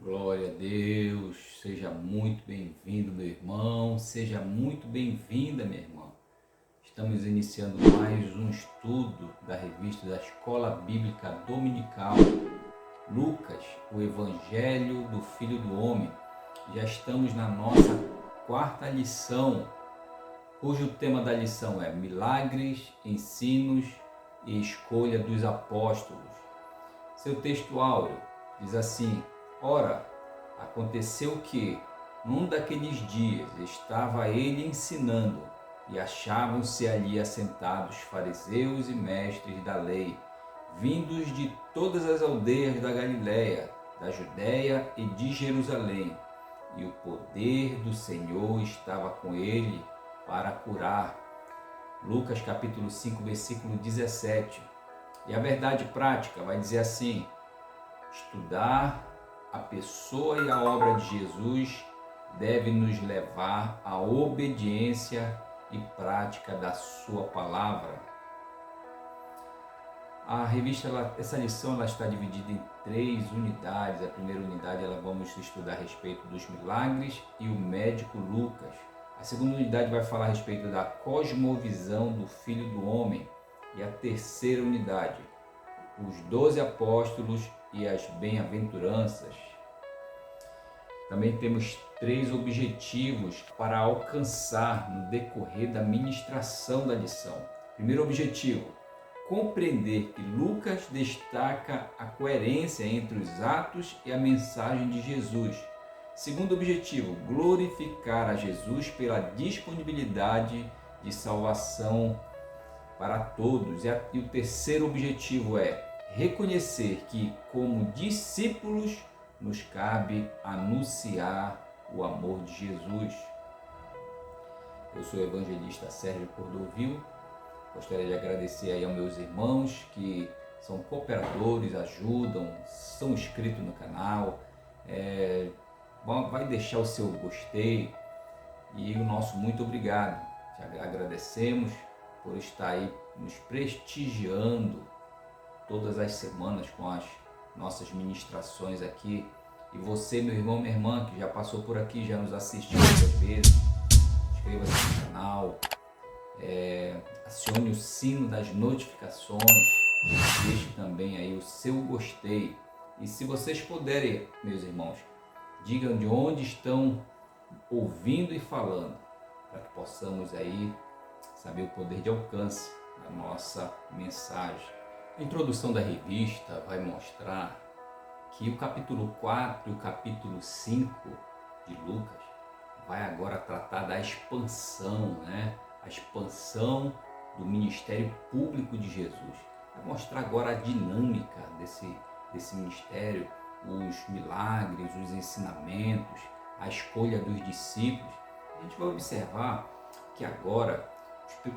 Glória a Deus, seja muito bem-vindo, meu irmão, seja muito bem-vinda, minha irmã. Estamos iniciando mais um estudo da revista da Escola Bíblica Dominical, Lucas, o Evangelho do Filho do Homem. Já estamos na nossa quarta lição, cujo tema da lição é Milagres, Ensinos e Escolha dos Apóstolos. Seu texto áureo diz assim: Ora, aconteceu que, num daqueles dias, estava ele ensinando, e achavam-se ali assentados fariseus e mestres da lei, vindos de todas as aldeias da Galiléia, da Judéia e de Jerusalém. E o poder do Senhor estava com ele para curar. Lucas capítulo 5, versículo 17. E a verdade prática vai dizer assim: estudar a pessoa e a obra de Jesus deve nos levar à obediência e prática da sua palavra. A revista, essa lição ela está dividida em 3 unidades. A primeira unidade vamos estudar a respeito dos milagres e o médico Lucas. A segunda unidade vai falar a respeito da cosmovisão do Filho do Homem. E a terceira unidade, os 12 apóstolos e as bem-aventuranças. Também temos 3 objetivos para alcançar no decorrer da ministração da lição. Primeiro objetivo: compreender que Lucas destaca a coerência entre os atos e a mensagem de Jesus. Segundo objetivo: glorificar a Jesus pela disponibilidade de salvação para todos. E o terceiro objetivo é reconhecer que, como discípulos, nos cabe anunciar o amor de Jesus. Eu sou o evangelista Sérgio Cordovil. Gostaria de agradecer aí aos meus irmãos que são cooperadores, ajudam, são inscritos no canal. Vai deixar o seu gostei e o nosso muito obrigado. Te agradecemos por estar aí nos prestigiando todas as semanas com as nossas ministrações aqui. E você, meu irmão, minha irmã, que já passou por aqui, já nos assistiu muitas vezes, inscreva-se no canal, acione o sino das notificações, deixe também aí o seu gostei. E se vocês puderem, meus irmãos, digam de onde estão ouvindo e falando, para que possamos aí saber o poder de alcance da nossa mensagem. A introdução da revista vai mostrar que o capítulo 4 e o capítulo 5 de Lucas vai agora tratar da expansão, A expansão do ministério público de Jesus. Vai mostrar agora a dinâmica desse ministério, os milagres, os ensinamentos, a escolha dos discípulos. A gente vai observar que agora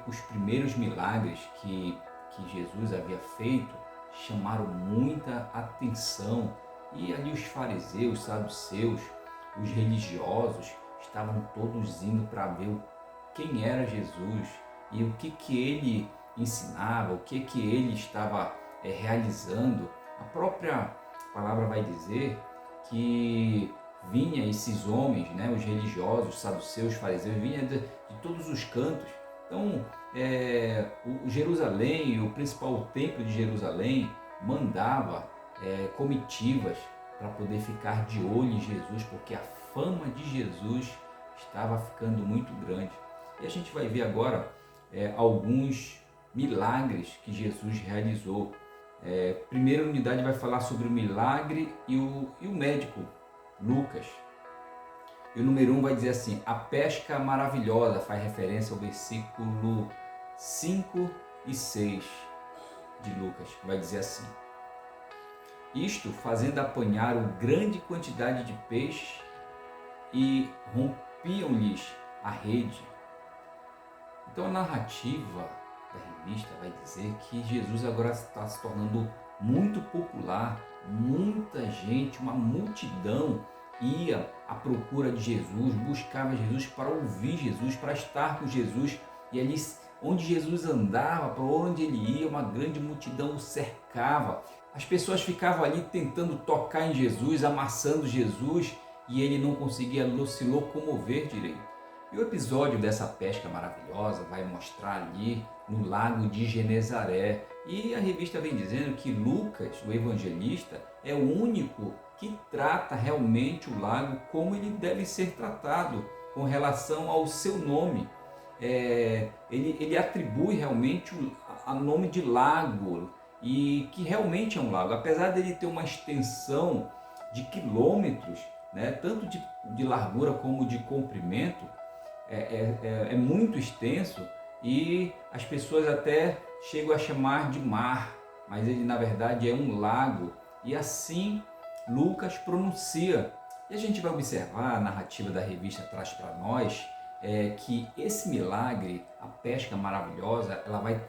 os primeiros milagres que Jesus havia feito chamaram muita atenção, e ali os fariseus, os saduceus, os religiosos estavam todos indo para ver quem era Jesus e o que ele ensinava, o que ele estava realizando. A própria palavra vai dizer que vinha esses homens, os religiosos, os saduceus, os fariseus, vinha de todos os cantos. Então, o Jerusalém, o principal templo de Jerusalém, mandava comitivas para poder ficar de olho em Jesus, porque a fama de Jesus estava ficando muito grande. E a gente vai ver agora alguns milagres que Jesus realizou. Primeira unidade vai falar sobre o milagre e o médico, Lucas. E o número 1 vai dizer assim: a pesca maravilhosa, faz referência ao versículo 5 e 6 de Lucas, vai dizer assim: isto fazendo apanhar grande quantidade de peixes, e rompiam-lhes a rede. Então a narrativa da revista vai dizer que Jesus agora está se tornando muito popular, muita gente, uma multidão ia à procura de Jesus, buscava Jesus para ouvir Jesus, para estar com Jesus, e ali onde Jesus andava, para onde ele ia, uma grande multidão o cercava. As pessoas ficavam ali tentando tocar em Jesus, amassando Jesus, e ele não conseguia se locomover direito. E o episódio dessa pesca maravilhosa vai mostrar ali no lago de Genezaré. E a revista vem dizendo que Lucas, o evangelista, é o único que trata realmente o lago como ele deve ser tratado com relação ao seu nome. Ele atribui realmente o nome de lago, e que realmente é um lago, apesar dele ter uma extensão de quilômetros, né, tanto de largura como de comprimento, é muito extenso, e as pessoas até chegam a chamar de mar, mas ele na verdade é um lago, e assim Lucas pronuncia. E a gente vai observar, a narrativa da revista traz para nós que esse milagre, a pesca maravilhosa,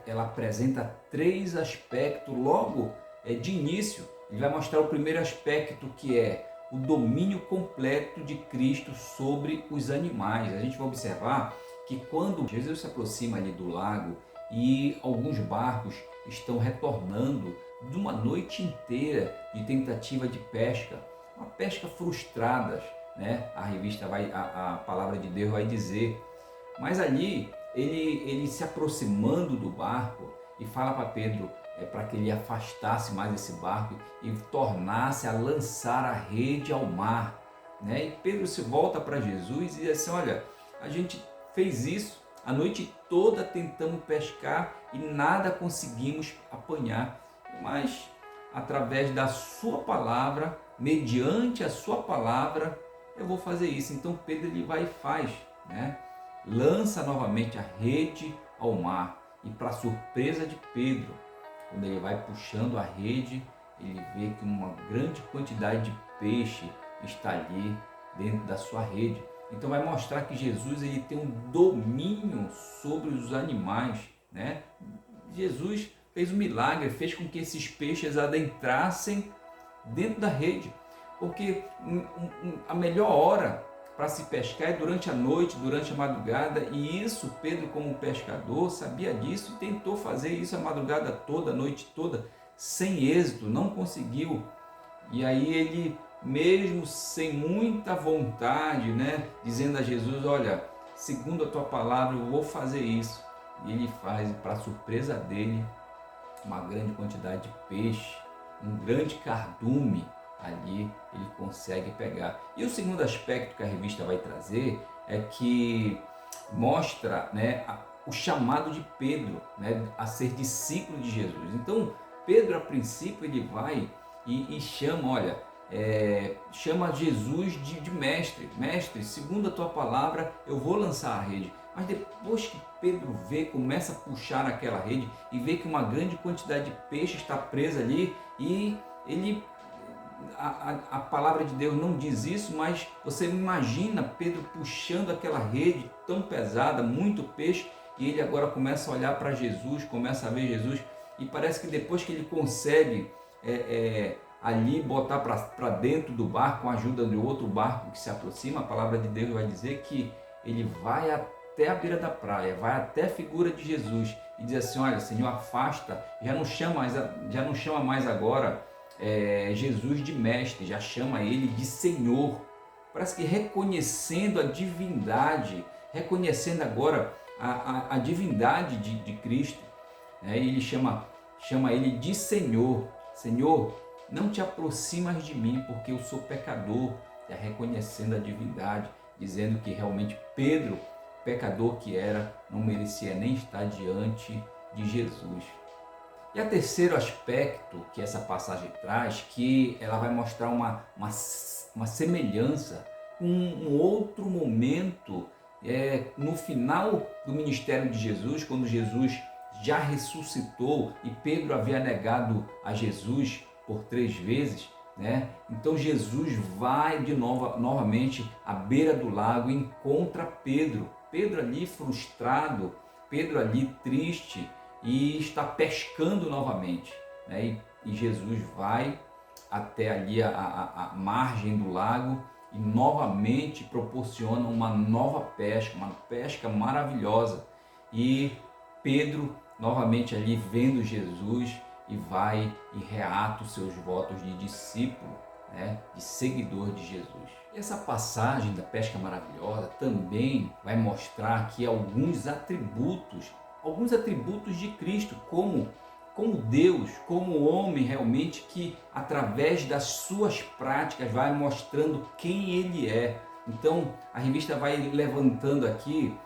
ela apresenta três aspectos logo de início. Ele vai mostrar o primeiro aspecto, que é o domínio completo de Cristo sobre os animais. A gente vai observar que quando Jesus se aproxima ali do lago e alguns barcos estão retornando de uma noite inteira de tentativa de pesca, uma pesca frustrada, né? A palavra de Deus vai dizer. Mas ali ele se aproximando do barco e fala para Pedro para que ele afastasse mais esse barco e tornasse a lançar a rede ao mar, né? E Pedro se volta para Jesus e diz assim: olha, a gente fez isso a noite toda, tentamos pescar e nada conseguimos apanhar, mas através da sua palavra, mediante a sua palavra, eu vou fazer isso. Então Pedro ele vai e faz, né? Lança novamente a rede ao mar, e para surpresa de Pedro, quando ele vai puxando a rede, ele vê que uma grande quantidade de peixe está ali dentro da sua rede. Então vai mostrar que Jesus ele tem um domínio sobre os animais, né? Jesus fez um milagre, fez com que esses peixes adentrassem dentro da rede, porque a melhor hora para se pescar é durante a noite, durante a madrugada, e isso Pedro, como pescador, sabia disso e tentou fazer isso a madrugada toda, a noite toda, sem êxito, não conseguiu. E aí ele, mesmo sem muita vontade, né, dizendo a Jesus: olha, segundo a tua palavra eu vou fazer isso. E ele faz, e para surpresa dele, uma grande quantidade de peixe, um grande cardume ali ele consegue pegar. E o segundo aspecto que a revista vai trazer é que mostra, né, o chamado de Pedro, né, a ser discípulo de Jesus. Então Pedro, a princípio, ele vai e chama, olha, chama Jesus de mestre. Mestre, segundo a tua palavra eu vou lançar a rede. Mas depois que Pedro começa a puxar naquela rede e vê que uma grande quantidade de peixe está presa ali, e a palavra de Deus não diz isso, mas você imagina Pedro puxando aquela rede tão pesada, muito peixe, e ele agora começa a olhar para Jesus, começa a ver Jesus, e parece que depois que ele consegue ali botar para dentro do barco, com a ajuda de outro barco que se aproxima, a palavra de Deus vai dizer que ele vai até a beira da praia, vai até a figura de Jesus e diz assim: olha, Senhor, afasta, já não chama mais agora Jesus de mestre, já chama ele de Senhor. Parece que reconhecendo a divindade, reconhecendo agora a divindade de Cristo, né? E ele chama ele de Senhor. Senhor, não te aproximas de mim, porque eu sou pecador. Já reconhecendo a divindade, dizendo que realmente Pedro, pecador que era, não merecia nem estar diante de Jesus. E o terceiro aspecto que essa passagem traz, que ela vai mostrar uma semelhança com um outro momento no final do ministério de Jesus, quando Jesus já ressuscitou e Pedro havia negado a Jesus por 3 vezes, né? Então Jesus vai novamente à beira do lago e encontra Pedro. Pedro ali frustrado, Pedro ali triste, e está pescando novamente, né? E Jesus vai até ali a margem do lago e novamente proporciona uma nova pesca, uma pesca maravilhosa. E Pedro novamente ali vendo Jesus, e vai e reata os seus votos de discípulo, né, de seguidor de Jesus. E essa passagem da pesca maravilhosa também vai mostrar aqui alguns atributos de Cristo, como Deus, como homem realmente, que através das suas práticas vai mostrando quem Ele é. Então a revista vai levantando aqui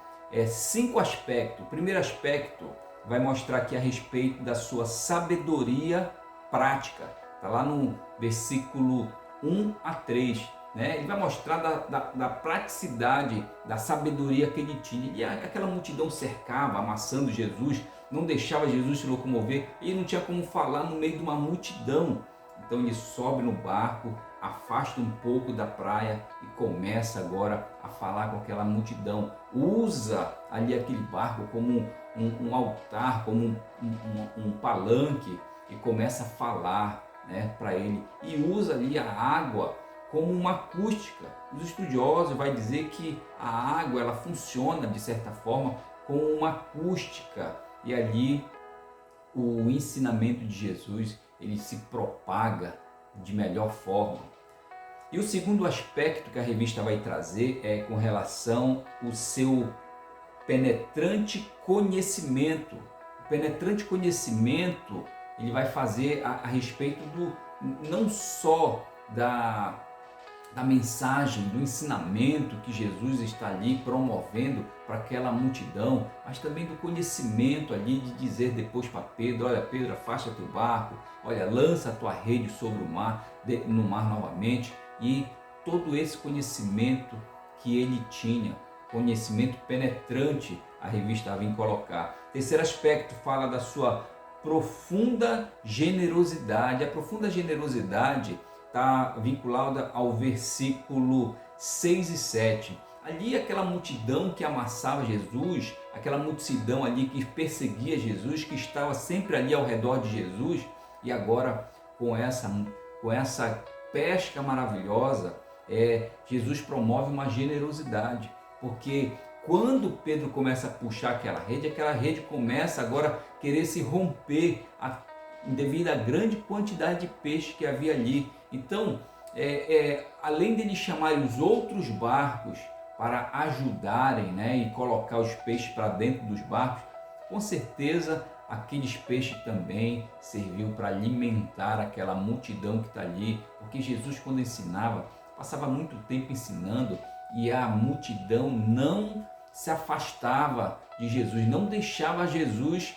5 aspectos. O primeiro aspecto vai mostrar aqui a respeito da sua sabedoria prática. Está lá no versículo 1 a 3. Né? Ele vai mostrar da praticidade, da sabedoria que ele tinha. E aquela multidão cercava, amassando Jesus, não deixava Jesus se locomover, e ele não tinha como falar no meio de uma multidão. Então ele sobe no barco, afasta um pouco da praia e começa agora a falar com aquela multidão. Usa ali aquele barco como um altar, como um palanque, e começa a falar, né, para ele. E usa ali a água como uma acústica. Os estudiosos vão dizer que a água ela funciona de certa forma como uma acústica, e ali o ensinamento de Jesus ele se propaga de melhor forma. E o segundo aspecto que a revista vai trazer é com relação ao seu penetrante conhecimento. O penetrante conhecimento ele vai fazer a respeito do não só da mensagem, do ensinamento que Jesus está ali promovendo para aquela multidão, mas também do conhecimento ali de dizer depois para Pedro: olha Pedro, afasta teu barco, olha, lança a tua rede sobre o mar, no mar novamente. E todo esse conhecimento que ele tinha, conhecimento penetrante, a revista vem colocar. Terceiro aspecto fala da sua profunda generosidade. A profunda generosidade está vinculada ao versículo 6 e 7. Ali aquela multidão que amassava Jesus, aquela multidão ali que perseguia Jesus, que estava sempre ali ao redor de Jesus, e agora com essa pesca maravilhosa, Jesus promove uma generosidade, porque quando Pedro começa a puxar aquela rede começa agora a querer se romper devido à grande quantidade de peixe que havia ali. Então, além de ele chamarem os outros barcos para ajudarem, né, e colocar os peixes para dentro dos barcos, com certeza aqueles peixes também serviu para alimentar aquela multidão que está ali, porque Jesus, quando ensinava, passava muito tempo ensinando, e a multidão não se afastava de Jesus, não deixava Jesus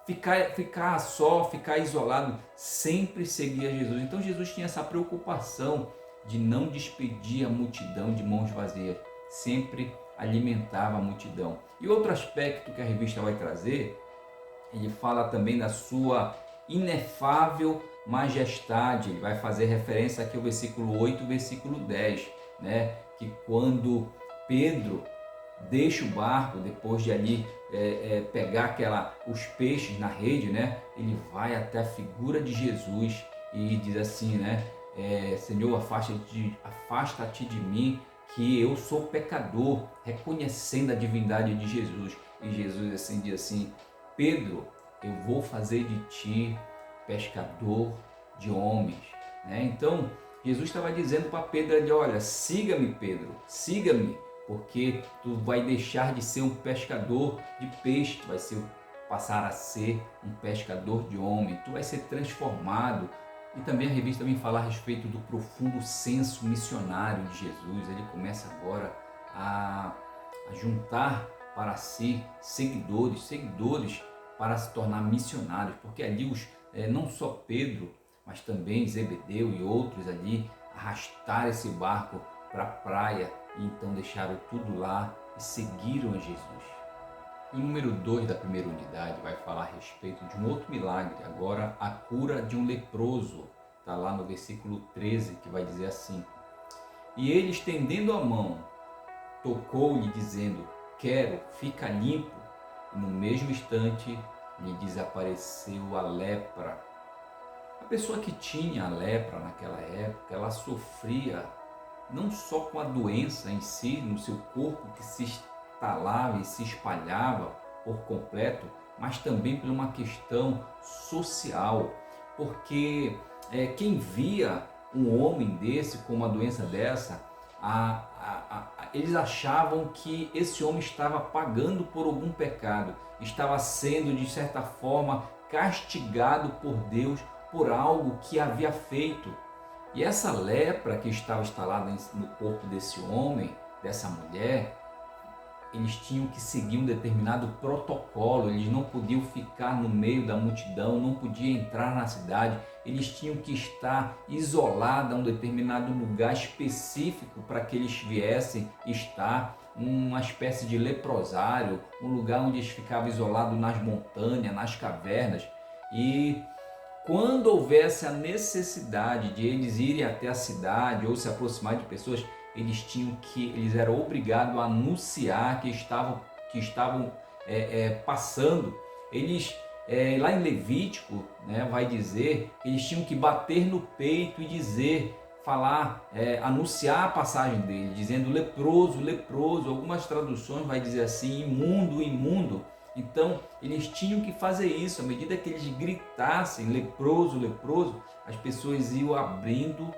ficar isolado, sempre seguia Jesus. Então Jesus tinha essa preocupação de não despedir a multidão de mãos vazias, sempre alimentava a multidão. E outro aspecto que a revista vai trazer, ele fala também da sua inefável majestade. Ele vai fazer referência aqui ao versículo 8 e versículo 10, né? Que quando Pedro deixa o barco, depois de ali pegar os peixes na rede, né? Ele vai até a figura de Jesus e diz assim, né? Senhor, afasta-te de mim, que eu sou pecador, reconhecendo a divindade de Jesus. E Jesus assim diz assim: Pedro, eu vou fazer de ti pescador de homens, né? Então Jesus estava dizendo para Pedro: olha, siga-me, Pedro, siga-me, porque tu vai deixar de ser um pescador de peixe, tu vai passar a ser um pescador de homem, tu vai ser transformado. E também a revista vem falar a respeito do profundo senso missionário de Jesus. Ele começa agora a juntar para si seguidores para se tornar missionários, porque ali não só Pedro, mas também Zebedeu e outros ali arrastaram esse barco para a praia, e então deixaram tudo lá e seguiram a Jesus. E o número 2 da primeira unidade vai falar a respeito de um outro milagre, agora a cura de um leproso. Está lá no versículo 13, que vai dizer assim: e ele, estendendo a mão, tocou-lhe dizendo: quero, fica limpo. E no mesmo instante lhe desapareceu a lepra. A pessoa que tinha a lepra naquela época, ela sofria não só com a doença em si, no seu corpo, que se instalava e se espalhava por completo, mas também por uma questão social, porque quem via um homem desse com uma doença dessa, eles achavam que esse homem estava pagando por algum pecado, estava sendo de certa forma castigado por Deus por algo que havia feito. E essa lepra que estava instalada no corpo desse homem, dessa mulher, eles tinham que seguir um determinado protocolo, eles não podiam ficar no meio da multidão, não podiam entrar na cidade, eles tinham que estar isolados a um determinado lugar específico para que eles viessem estar, uma espécie de leprosário, um lugar onde eles ficavam isolados nas montanhas, nas cavernas. E quando houvesse a necessidade de eles irem até a cidade ou se aproximar de pessoas, eles eram obrigados a anunciar que estavam passando. Eles, lá em Levítico, né, vai dizer que eles tinham que bater no peito e dizer, anunciar a passagem dele, dizendo leproso, leproso. Algumas traduções vai dizer assim, imundo, imundo. Então eles tinham que fazer isso. À medida que eles gritassem leproso, leproso, as pessoas iam abrindo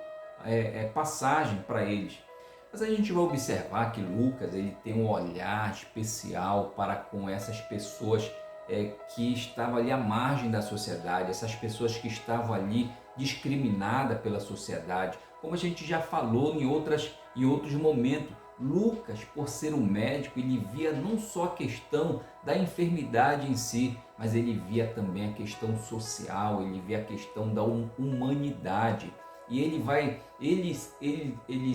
passagem para eles. Mas a gente vai observar que Lucas ele tem um olhar especial para com essas pessoas que estavam ali à margem da sociedade, essas pessoas que estavam ali discriminadas pela sociedade. Como a gente já falou em outros momentos, Lucas, por ser um médico, ele via não só a questão da enfermidade em si, mas ele via também a questão social, ele via a questão da humanidade. E ele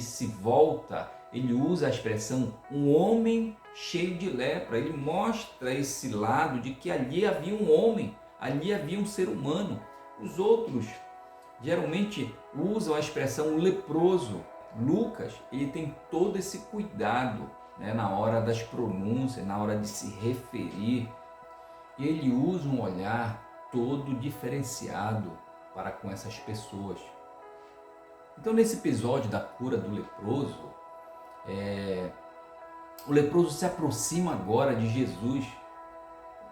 se volta, ele usa a expressão um homem cheio de lepra. Ele mostra esse lado de que ali havia um homem, ali havia um ser humano. Os outros geralmente usam a expressão leproso. Lucas, ele tem todo esse cuidado, né, na hora das pronúncias, na hora de se referir. E ele usa um olhar todo diferenciado para com essas pessoas. Então, nesse episódio da cura do leproso, o leproso se aproxima agora de Jesus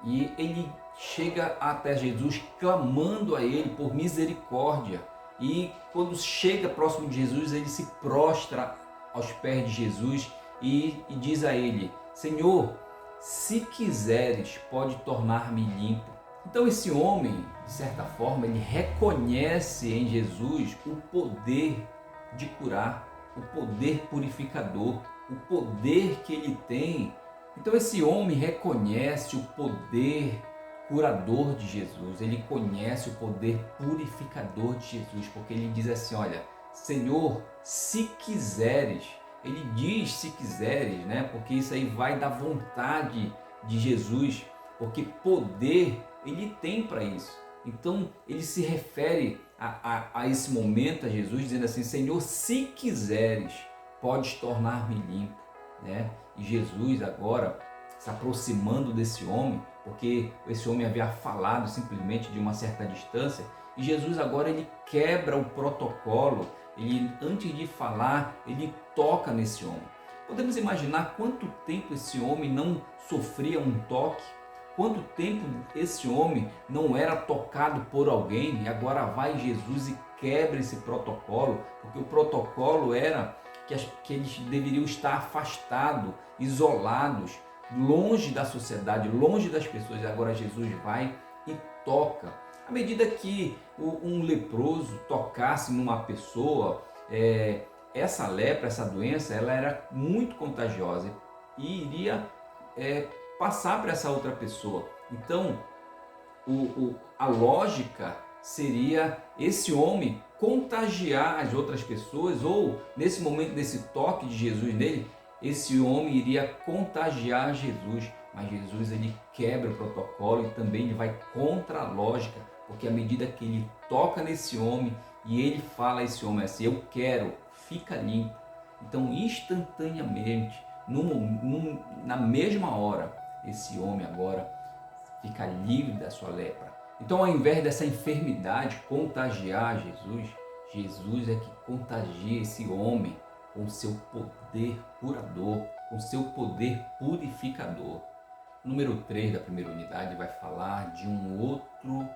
e ele chega até Jesus clamando a ele por misericórdia. E quando chega próximo de Jesus, ele se prostra aos pés de Jesus e diz a ele: Senhor, se quiseres, pode tornar-me limpo. Então esse homem, de certa forma, ele reconhece em Jesus o poder de curar, o poder purificador, o poder que ele tem. Então esse homem reconhece o poder curador de Jesus, ele conhece o poder purificador de Jesus, porque ele diz assim, olha, Senhor, se quiseres, ele diz se quiseres, né? Porque isso aí vai da vontade de Jesus, porque poder ele tem para isso. Então ele se refere a esse momento a Jesus dizendo assim, Senhor, se quiseres, podes tornar-me limpo, né? E Jesus agora se aproximando desse homem, porque esse homem havia falado simplesmente de uma certa distância, e Jesus agora ele quebra o protocolo, ele antes de falar, ele toca nesse homem. Podemos imaginar quanto tempo esse homem não sofria um toque, quanto tempo esse homem não era tocado por alguém, e agora vai Jesus e quebra esse protocolo, porque o protocolo era que eles deveriam estar afastados, isolados, longe da sociedade, longe das pessoas. Agora Jesus vai e toca. À medida que um leproso tocasse numa pessoa, essa lepra, essa doença, ela era muito contagiosa e iria passar para essa outra pessoa. Então, a lógica seria esse homem contagiar as outras pessoas, ou nesse momento desse toque de Jesus nele, esse homem iria contagiar Jesus, mas Jesus ele quebra o protocolo e também ele vai contra a lógica, porque à medida que ele toca nesse homem e ele fala a esse homem assim, eu quero, fica limpo. Então instantaneamente, na mesma hora, esse homem agora fica livre da sua lepra. Então, ao invés dessa enfermidade contagiar Jesus, Jesus é que contagia esse homem com seu poder curador, com seu poder purificador. número 3 da primeira unidade vai falar de um outro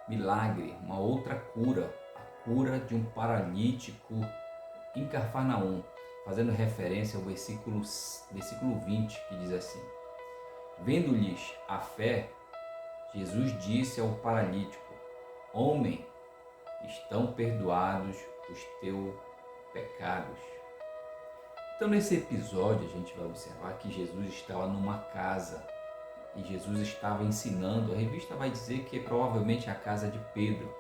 milagre, uma outra cura, a cura de um paralítico em Cafarnaum, fazendo referência ao versículo 20, que diz assim: Vendo-lhes a fé, Jesus disse ao paralítico: Homem, estão perdoados os teus pecados. Então, nesse episódio, a gente vai observar que Jesus estava numa casa e Jesus estava ensinando. A revista vai dizer que é provavelmente a casa de Pedro.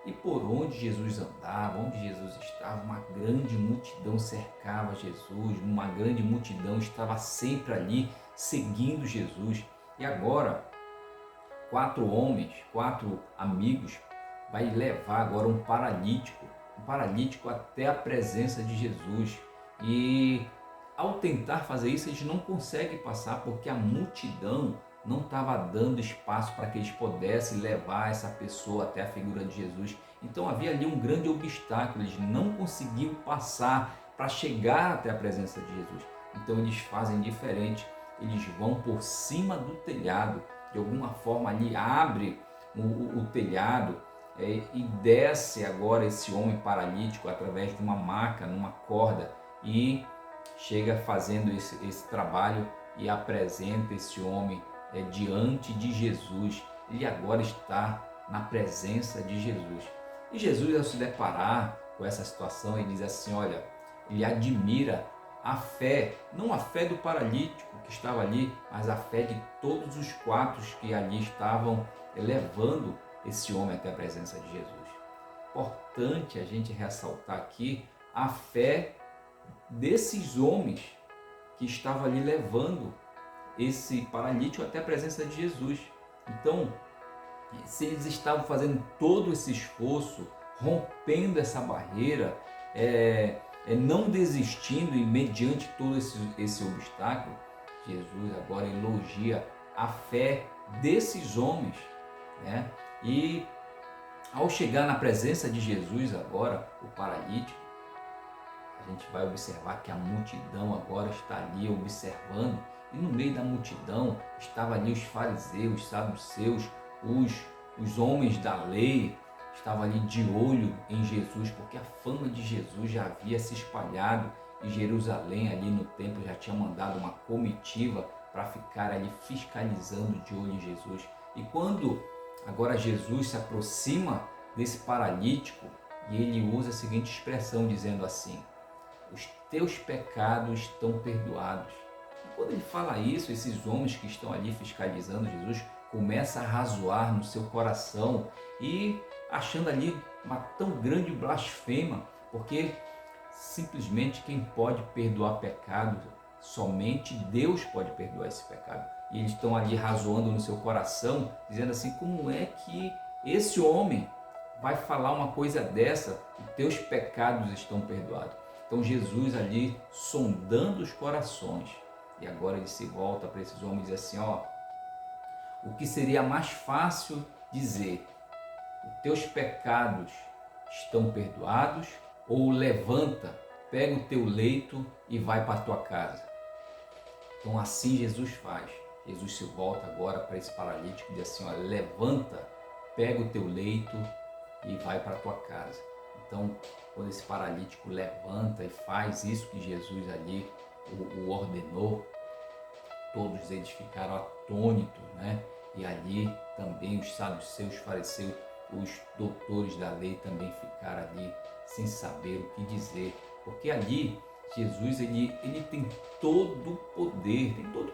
E por onde Jesus andava, onde Jesus estava, uma grande multidão cercava Jesus, uma grande multidão estava sempre ali seguindo Jesus. E agora, 4 homens, 4 amigos, vai levar agora um paralítico até a presença de Jesus. E ao tentar fazer isso, eles não conseguem passar porque a multidão não estava dando espaço para que eles pudessem levar essa pessoa até a figura de Jesus. Então havia ali um grande obstáculo, eles não conseguiam passar para chegar até a presença de Jesus. Então eles fazem diferente, eles vão por cima do telhado, de alguma forma ali abre o telhado e desce agora esse homem paralítico através de uma maca, numa corda, e chega fazendo esse trabalho e apresenta esse homem diante de Jesus. Ele agora está na presença de Jesus. E Jesus, ao se deparar com essa situação, ele diz assim, olha, ele admira a fé, não a fé do paralítico que estava ali, mas a fé de todos os 4 que ali estavam levando esse homem até a presença de Jesus. Importante a gente ressaltar aqui a fé desses homens que estavam ali levando esse paralítico até a presença de Jesus. Então, se eles estavam fazendo todo esse esforço, rompendo essa barreira, não desistindo e mediante todo esse obstáculo, Jesus agora elogia a fé desses homens, né? E ao chegar na presença de Jesus agora, o paralítico, a gente vai observar que a multidão agora está ali observando, e no meio da multidão estavam ali os fariseus, os saduceus, os homens da lei, estavam ali de olho em Jesus, porque a fama de Jesus já havia se espalhado e Jerusalém ali no templo já tinha mandado uma comitiva para ficar ali fiscalizando de olho em Jesus. E quando agora Jesus se aproxima desse paralítico, e ele usa a seguinte expressão dizendo assim: os teus pecados estão perdoados. E quando ele fala isso, esses homens que estão ali fiscalizando Jesus começam a razoar no seu coração e achando ali uma tão grande blasfema, porque simplesmente quem pode perdoar pecado, somente Deus pode perdoar esse pecado. E eles estão ali razoando no seu coração, dizendo assim, como é que esse homem vai falar uma coisa dessa? Os teus pecados estão perdoados. Então Jesus ali sondando os corações, e agora ele se volta para esses homens e diz assim, ó, o que seria mais fácil dizer, os teus pecados estão perdoados, ou levanta, pega o teu leito e vai para a tua casa. Então assim Jesus faz. Jesus se volta agora para esse paralítico e diz assim, ó, levanta, pega o teu leito e vai para a tua casa. Então, quando esse paralítico levanta e faz isso que Jesus ali o ordenou, todos eles ficaram atônitos, né? E ali também os saduceus, os fariseus, os doutores da lei também ficaram ali sem saber o que dizer, porque ali Jesus ele tem todo o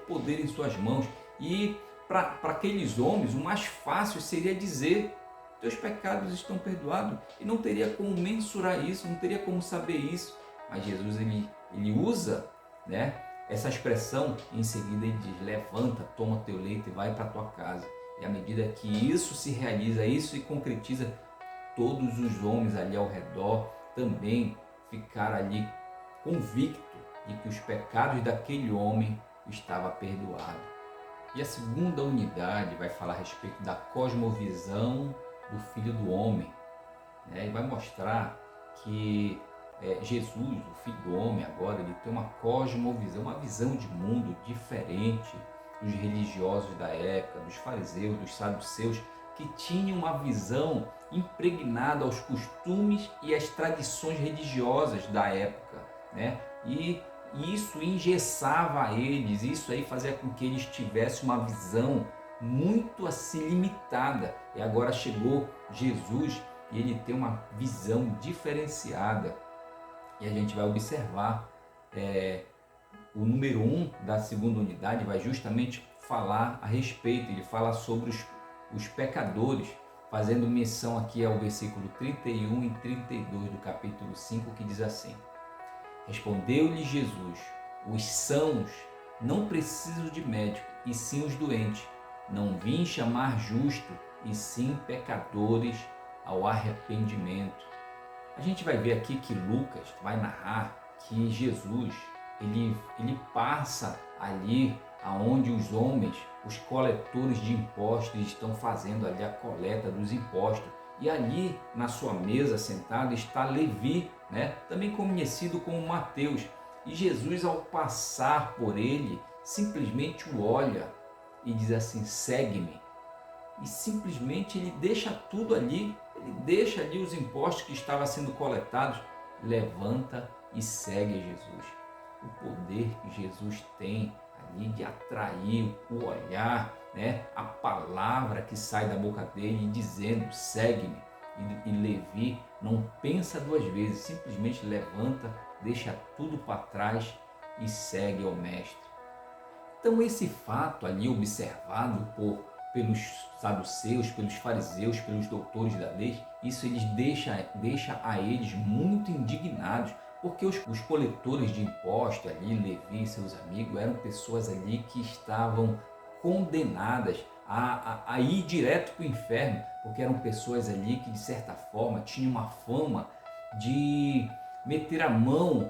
poder em suas mãos, e para aqueles homens o mais fácil seria dizer, teus pecados estão perdoados, e não teria como mensurar isso, não teria como saber isso, mas Jesus ele usa, né, essa expressão, e em seguida ele diz, levanta, toma teu leito e vai para a tua casa. E à medida que isso se realiza, isso se concretiza, todos os homens ali ao redor também ficaram ali convictos de que os pecados daquele homem estavam perdoados. E a segunda unidade vai falar a respeito da cosmovisão do Filho do Homem, né? E vai mostrar que Jesus, o Filho do Homem, agora ele tem uma cosmovisão, uma visão de mundo diferente, dos religiosos da época, dos fariseus, dos saduceus, que tinham uma visão impregnada aos costumes e às tradições religiosas da época, né? E isso engessava eles, isso aí fazia com que eles tivessem uma visão muito assim limitada. E agora chegou Jesus e ele tem uma visão diferenciada. E a gente vai observar o número 1 da segunda unidade vai justamente falar a respeito, ele fala sobre os pecadores, fazendo menção aqui ao versículo 31 e 32 do capítulo 5, que diz assim: Respondeu-lhe Jesus: Os sãos não precisam de médico, e sim os doentes. Não vim chamar justo, e sim pecadores ao arrependimento. A gente vai ver aqui que Lucas vai narrar que Jesus ele passa ali aonde os homens, os coletores de impostos, estão fazendo ali a coleta dos impostos. E ali na sua mesa sentado está Levi, né? Também conhecido como Mateus. E Jesus, ao passar por ele, simplesmente o olha e diz assim: segue-me. E simplesmente ele deixa tudo ali, ele deixa ali os impostos que estavam sendo coletados, levanta e segue Jesus. O poder que Jesus tem ali de atrair o olhar, né? A palavra que sai da boca dele dizendo: segue-me. E Levi não pensa duas vezes, simplesmente levanta, deixa tudo para trás e segue ao mestre. Então esse fato ali observado pelos saduceus, pelos fariseus, pelos doutores da lei, isso eles deixa a eles muito indignados, porque os coletores de impostos ali, Levi e seus amigos, eram pessoas ali que estavam condenadas a ir direto para o inferno, porque eram pessoas ali que de certa forma tinham uma fama de meter a mão,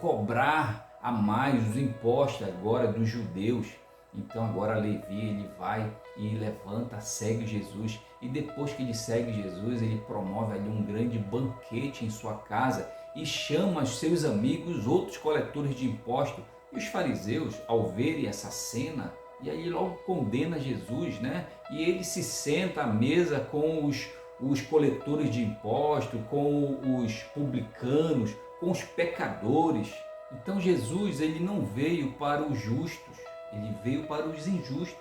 cobrar a mais os impostos agora dos judeus. Então agora Levi ele vai e levanta, segue Jesus, e depois que ele segue Jesus, ele promove ali um grande banquete em sua casa e chama os seus amigos, outros coletores de impostos. E os fariseus, ao verem essa cena, e aí logo condena Jesus, né? E ele se senta à mesa com os coletores de impostos, com os publicanos, com os pecadores. Então Jesus ele não veio para os justos, ele veio para os injustos.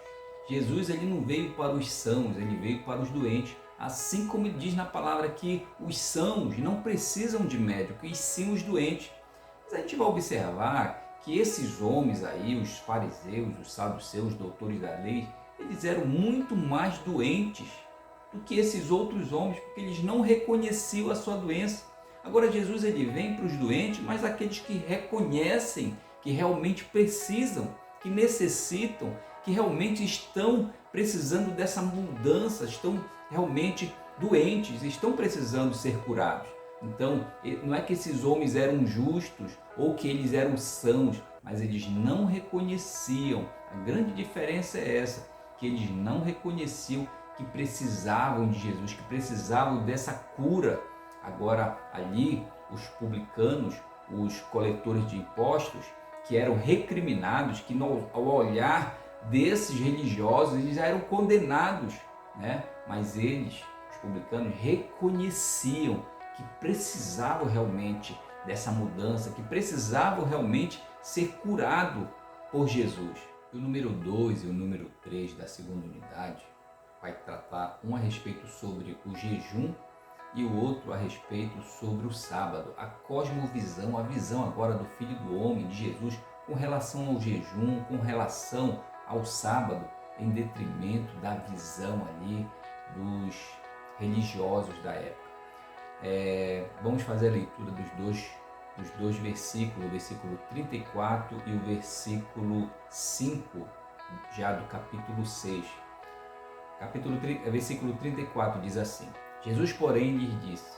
Jesus ele não veio para os sãos, ele veio para os doentes. Assim como ele diz na palavra que os sãos não precisam de médico, e sim os doentes. Mas a gente vai observar que esses homens aí, os fariseus, os saduceus, os doutores da lei, eles eram muito mais doentes do que esses outros homens, porque eles não reconheciam a sua doença. Agora Jesus ele vem para os doentes, mas aqueles que reconhecem, que realmente precisam, que necessitam, que realmente estão precisando dessa mudança, estão realmente doentes, estão precisando ser curados. Então, não é que esses homens eram justos ou que eles eram sãos, mas eles não reconheciam. A grande diferença é essa, que eles não reconheciam que precisavam de Jesus, que precisavam dessa cura. Agora, ali, os publicanos, os coletores de impostos, que eram recriminados, que ao olhar desses religiosos, eles já eram condenados, né? Mas eles, os publicanos, reconheciam que precisavam realmente dessa mudança, que precisavam realmente ser curado por Jesus. E o número 2 e o número 3 da segunda unidade vai tratar um a respeito sobre o jejum e o outro a respeito sobre o sábado. A cosmovisão, a visão agora do Filho do Homem, de Jesus, com relação ao jejum, com relação ao sábado, em detrimento da visão ali dos religiosos da época. Vamos fazer a leitura dos dois versículos, o versículo 34 e o versículo 5, já do capítulo 6. Versículo 34 diz assim: Jesus, porém, lhes disse: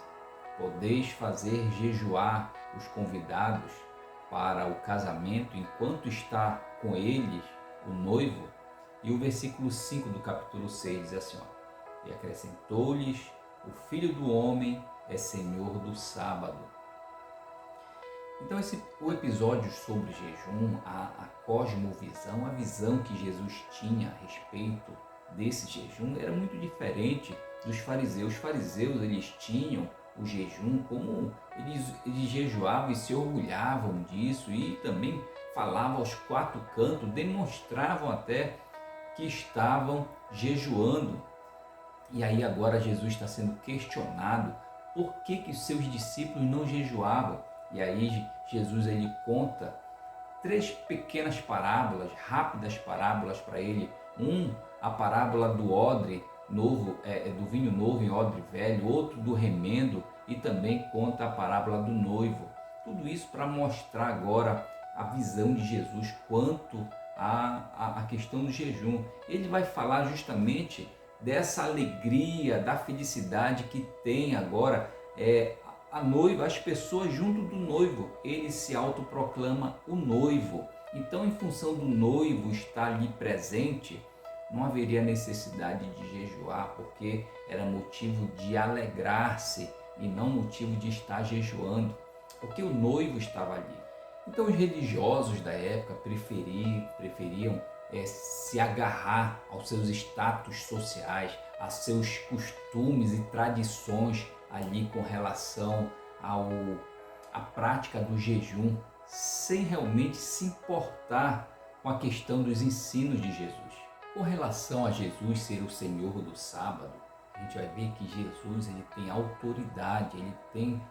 podeis fazer jejuar os convidados para o casamento enquanto está com eles o noivo? E o versículo 5 do capítulo 6 diz assim: e acrescentou-lhes: o Filho do Homem é Senhor do sábado. Então o episódio sobre jejum, a cosmovisão, a visão que Jesus tinha a respeito desse jejum era muito diferente dos fariseus. Os fariseus, eles tinham o jejum como eles jejuavam e se orgulhavam disso, e também falavam aos quatro cantos, demonstravam até que estavam jejuando. E aí agora Jesus está sendo questionado por que seus discípulos não jejuavam. E aí Jesus ele conta três pequenas parábolas, rápidas parábolas para ele. A parábola do odre novo, do vinho novo em odre velho, outro do remendo, e também conta a parábola do noivo. Tudo isso para mostrar agora a visão de Jesus quanto à questão do jejum. Ele vai falar justamente dessa alegria, da felicidade que tem agora a noiva, as pessoas junto do noivo. Ele se autoproclama o noivo. Então, em função do noivo estar ali presente, não haveria necessidade de jejuar, porque era motivo de alegrar-se e não motivo de estar jejuando, porque o noivo estava ali. Então, os religiosos da época preferiam se agarrar aos seus status sociais, a seus costumes e tradições ali com relação à prática do jejum, sem realmente se importar com a questão dos ensinos de Jesus. Com relação a Jesus ser o Senhor do sábado, a gente vai ver que Jesus ele tem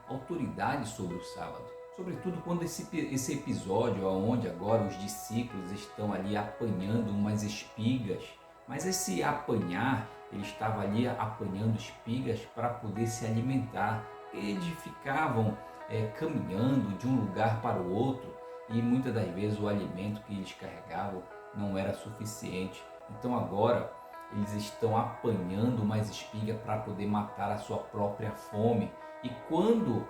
autoridade sobre o sábado. Sobretudo quando esse episódio onde agora os discípulos estão ali apanhando umas espigas, mas esse apanhar, ele estava ali apanhando espigas para poder se alimentar. Eles ficavam caminhando de um lugar para o outro e muitas das vezes o alimento que eles carregavam não era suficiente. Então agora eles estão apanhando umas espigas para poder matar a sua própria fome. E quando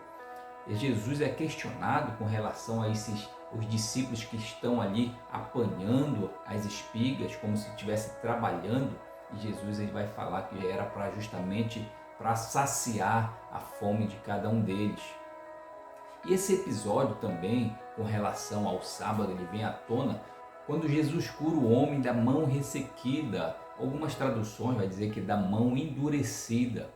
Jesus é questionado com relação a os discípulos que estão ali apanhando as espigas como se estivesse trabalhando, e Jesus ele vai falar que era justamente para saciar a fome de cada um deles. E esse episódio também com relação ao sábado ele vem à tona quando Jesus cura o homem da mão ressequida. Algumas traduções vai dizer que da mão endurecida.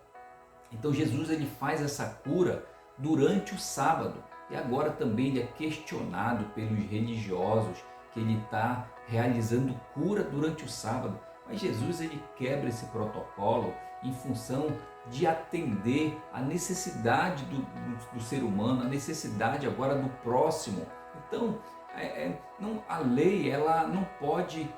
Então Jesus ele faz essa cura durante o sábado, e agora também ele é questionado pelos religiosos que ele está realizando cura durante o sábado. Mas Jesus ele quebra esse protocolo em função de atender a necessidade do ser humano, a necessidade agora do próximo. Então a lei ela não pode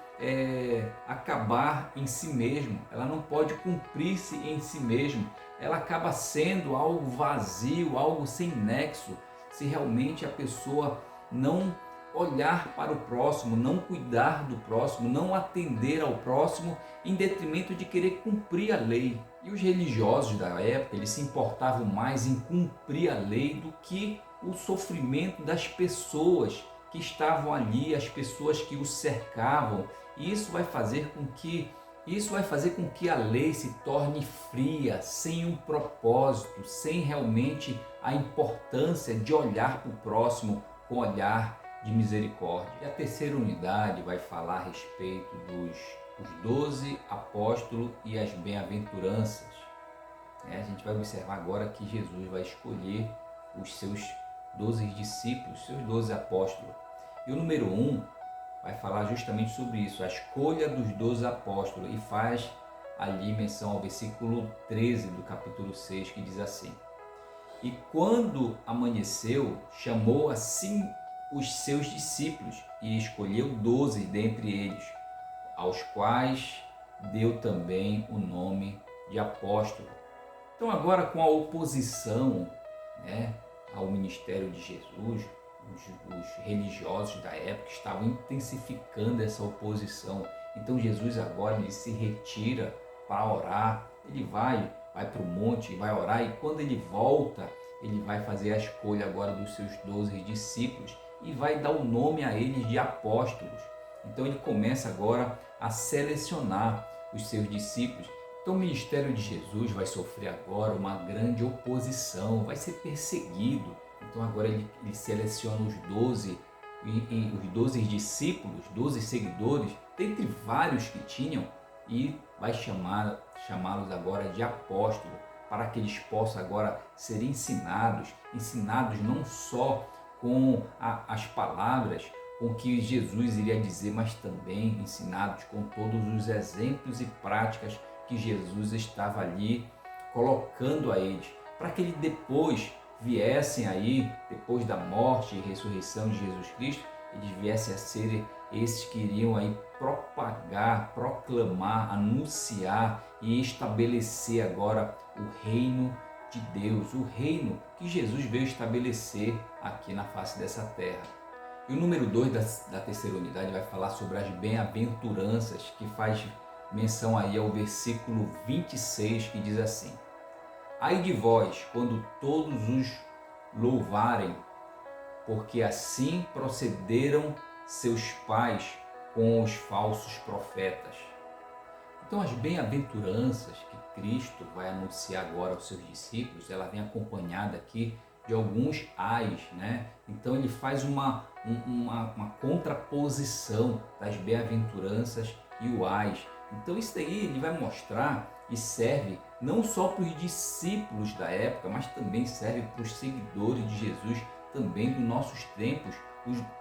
acabar em si mesma, ela não pode cumprir-se em si mesma. Ela acaba sendo algo vazio, algo sem nexo, se realmente a pessoa não olhar para o próximo, não cuidar do próximo, não atender ao próximo, em detrimento de querer cumprir a lei. E os religiosos da época, eles se importavam mais em cumprir a lei do que o sofrimento das pessoas que estavam ali, as pessoas que os cercavam. E isso vai fazer com que a lei se torne fria, sem um propósito, sem realmente a importância de olhar para o próximo com olhar de misericórdia. E a terceira unidade vai falar a respeito dos 12 apóstolos e as bem-aventuranças. A gente vai observar agora que Jesus vai escolher os seus 12 discípulos, seus 12 apóstolos. E o número 1 vai falar justamente sobre isso, a escolha dos 12 apóstolos, e faz ali menção ao versículo 13 do capítulo 6, que diz assim: E quando amanheceu, chamou assim os seus discípulos e escolheu 12 dentre eles, aos quais deu também o nome de apóstolo. Então agora, com a oposição ao ministério de Jesus, os religiosos da época estavam intensificando essa oposição. Então Jesus agora ele se retira para orar, ele vai para o monte, vai orar, e quando ele volta, ele vai fazer a escolha agora dos seus 12 discípulos e vai dar o nome a eles de apóstolos. Então ele começa agora a selecionar os seus discípulos. Então o ministério de Jesus vai sofrer agora uma grande oposição, vai ser perseguido. Então agora ele seleciona os 12 e os 12 discípulos, 12 seguidores, dentre vários que tinham, e vai chamá-los agora de apóstolos, para que eles possam agora ser ensinados não só com as palavras, com o que Jesus iria dizer, mas também ensinados com todos os exemplos e práticas que Jesus estava ali colocando a eles, para que eles depois viessem aí, depois da morte e ressurreição de Jesus Cristo, eles viessem a ser esses que iriam aí propagar, proclamar, anunciar e estabelecer agora o reino de Deus, o reino que Jesus veio estabelecer aqui na face dessa terra. E o número 2 da terceira unidade vai falar sobre as bem-aventuranças, que faz menção aí ao versículo 26, que diz assim: ai de vós, quando todos os louvarem, porque assim procederam seus pais com os falsos profetas. Então as bem-aventuranças que Cristo vai anunciar agora aos seus discípulos, ela vem acompanhada aqui de alguns ais, né? Então ele faz uma contraposição das bem-aventuranças e o ais. Então isso daí ele vai mostrar e serve não só para os discípulos da época, mas também serve para os seguidores de Jesus, também dos nossos tempos,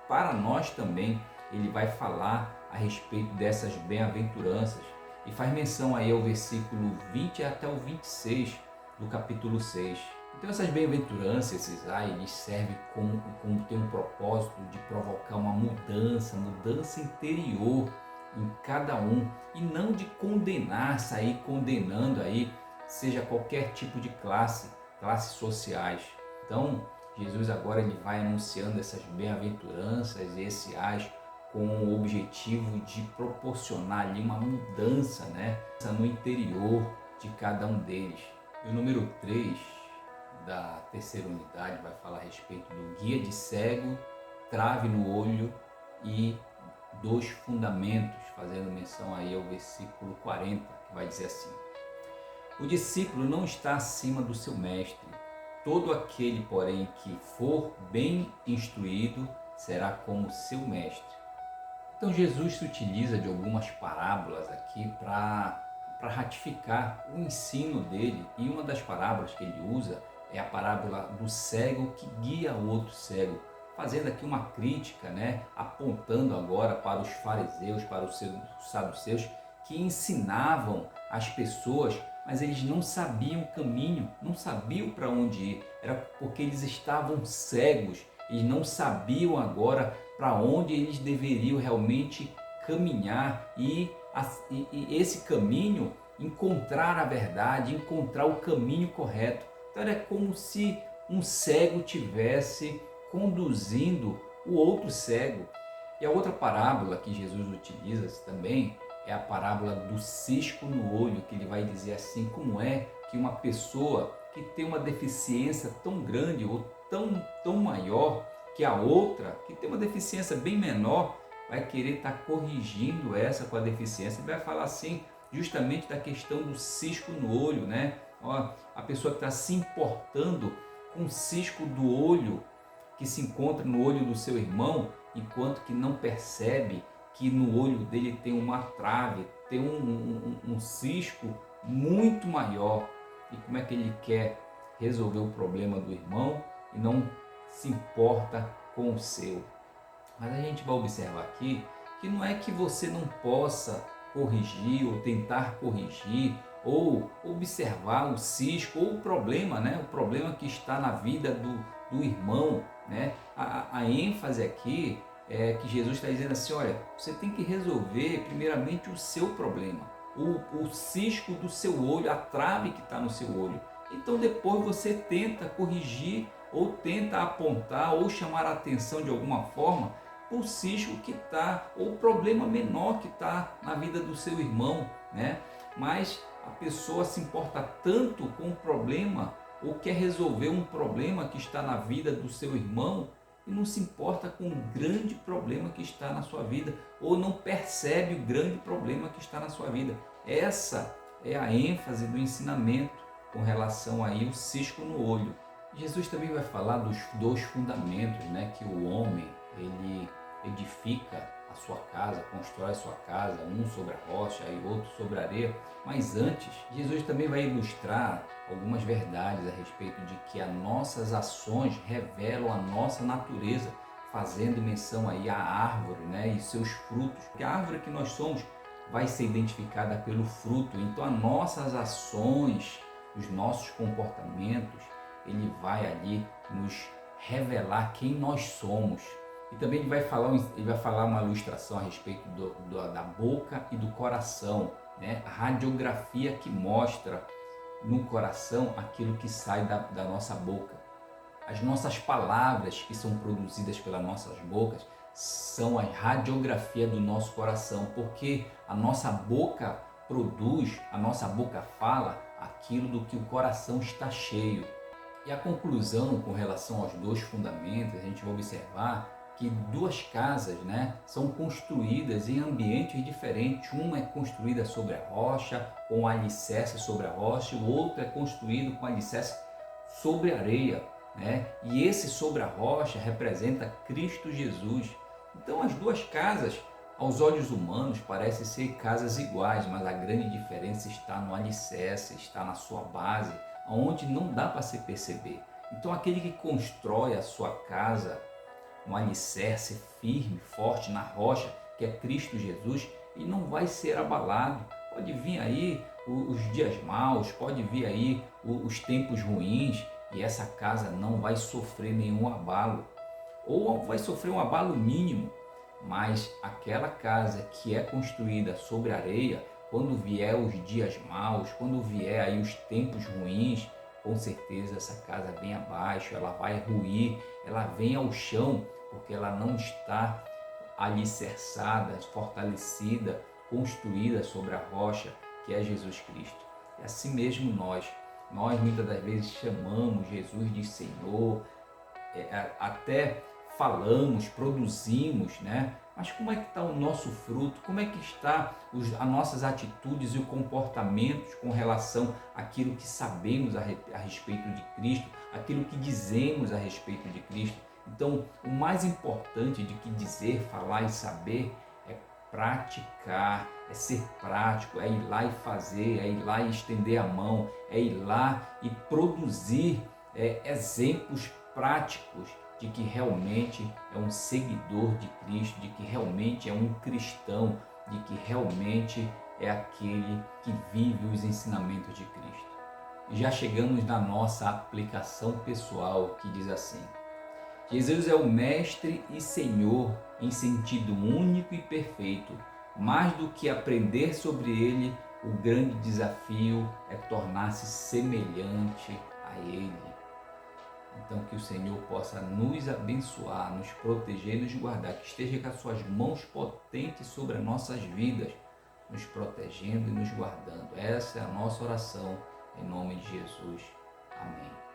para nós também. Ele vai falar a respeito dessas bem-aventuranças e faz menção aí ao versículo 20 até o 26 do capítulo 6. Então essas bem-aventuranças, esses eles servem como tem um propósito de provocar uma mudança interior em cada um, e não de condenar, sair condenando aí, seja qualquer tipo de classes sociais. Então Jesus agora ele vai anunciando essas bem-aventuranças e esses ais com o objetivo de proporcionar ali uma mudança, né, no interior de cada um deles. E o número 3 da terceira unidade vai falar a respeito do guia de cego, trave no olho e dos fundamentos, fazendo menção aí ao versículo 40, que vai dizer assim: o discípulo não está acima do seu mestre. Todo aquele, porém, que for bem instruído será como seu mestre. Então Jesus se utiliza de algumas parábolas aqui para ratificar o ensino dele, e uma das parábolas que ele usa é a parábola do cego que guia o outro cego, fazendo aqui uma crítica, né, apontando agora para os fariseus, para os saduceus, que ensinavam as pessoas, mas eles não sabiam o caminho, não sabiam para onde ir, era porque eles estavam cegos, eles não sabiam agora para onde eles deveriam realmente caminhar e esse caminho, encontrar a verdade, encontrar o caminho correto. Então era como se um cego tivesse conduzindo o outro cego. E a outra parábola que Jesus utiliza também é a parábola do cisco no olho, que ele vai dizer assim: como é que uma pessoa que tem uma deficiência tão grande ou tão maior que a outra, que tem uma deficiência bem menor, vai querer estar corrigindo essa com a deficiência. Ele vai falar assim justamente da questão do cisco no olho, né? A pessoa que está se importando com o cisco do olho que se encontra no olho do seu irmão, enquanto que não percebe que no olho dele tem uma trave, tem um cisco muito maior. E como é que ele quer resolver o problema do irmão e não se importa com o seu? Mas a gente vai observar aqui que não é que você não possa corrigir ou tentar corrigir ou observar o cisco ou o problema, né? O problema que está na vida do irmão, né? A ênfase aqui é que Jesus está dizendo assim: olha, você tem que resolver primeiramente o seu problema, o cisco do seu olho, a trave que está no seu olho. Então depois você tenta corrigir ou tenta apontar ou chamar a atenção de alguma forma o cisco que está, ou o problema menor que está na vida do seu irmão, né? Mas a pessoa se importa tanto com o problema ou quer resolver um problema que está na vida do seu irmão e não se importa com o grande problema que está na sua vida, ou não percebe o grande problema que está na sua vida. Essa é a ênfase do ensinamento com relação aí ao cisco no olho. Jesus também vai falar dos dois fundamentos, né? Que o homem, ele edifica a sua casa, constrói a sua casa, um sobre a rocha e outro sobre a areia. Mas antes, Jesus também vai ilustrar algumas verdades a respeito de que as nossas ações revelam a nossa natureza, fazendo menção aí à árvore, né? E seus frutos. Porque a árvore que nós somos vai ser identificada pelo fruto. Então as nossas ações, os nossos comportamentos, ele vai ali nos revelar quem nós somos. E também ele vai falar uma ilustração a respeito da boca e do coração, né? A radiografia que mostra no coração aquilo que sai da nossa boca. As nossas palavras que são produzidas pelas nossas bocas são a radiografia do nosso coração, porque a nossa boca produz, a nossa boca fala aquilo do que o coração está cheio. E a conclusão com relação aos dois fundamentos, a gente vai observar que duas casas, né, são construídas em ambientes diferentes. Uma é construída sobre a rocha, com alicerce sobre a rocha, o outro é construído com alicerce sobre a areia, né? E esse sobre a rocha representa Cristo Jesus. Então as duas casas, aos olhos humanos, parecem ser casas iguais, mas a grande diferença está no alicerce, está na sua base, onde não dá para se perceber. Então aquele que constrói a sua casa um alicerce firme, forte na rocha, que é Cristo Jesus, e não vai ser abalado. Pode vir aí os dias maus, pode vir aí os tempos ruins, e essa casa não vai sofrer nenhum abalo, ou vai sofrer um abalo mínimo, mas aquela casa que é construída sobre areia, quando vier os dias maus, quando vier aí os tempos ruins, com certeza essa casa vem abaixo, ela vai ruir, ela vem ao chão, porque ela não está alicerçada, fortalecida, construída sobre a rocha que é Jesus Cristo. E assim mesmo nós muitas das vezes chamamos Jesus de Senhor, até falamos, produzimos, né? Mas como é que está o nosso fruto? Como é que está as nossas atitudes e os comportamentos com relação àquilo que sabemos a respeito de Cristo, aquilo que dizemos a respeito de Cristo? Então, o mais importante de que dizer, falar e saber é praticar, é ser prático, é ir lá e fazer, é ir lá e estender a mão, é ir lá e produzir exemplos práticos de que realmente é um seguidor de Cristo, de que realmente é um cristão, de que realmente é aquele que vive os ensinamentos de Cristo. E já chegamos na nossa aplicação pessoal, que diz assim: Jesus é o Mestre e Senhor em sentido único e perfeito. Mais do que aprender sobre Ele, o grande desafio é tornar-se semelhante a Ele. Então que o Senhor possa nos abençoar, nos proteger e nos guardar, que esteja com as suas mãos potentes sobre as nossas vidas, nos protegendo e nos guardando. Essa é a nossa oração, em nome de Jesus. Amém.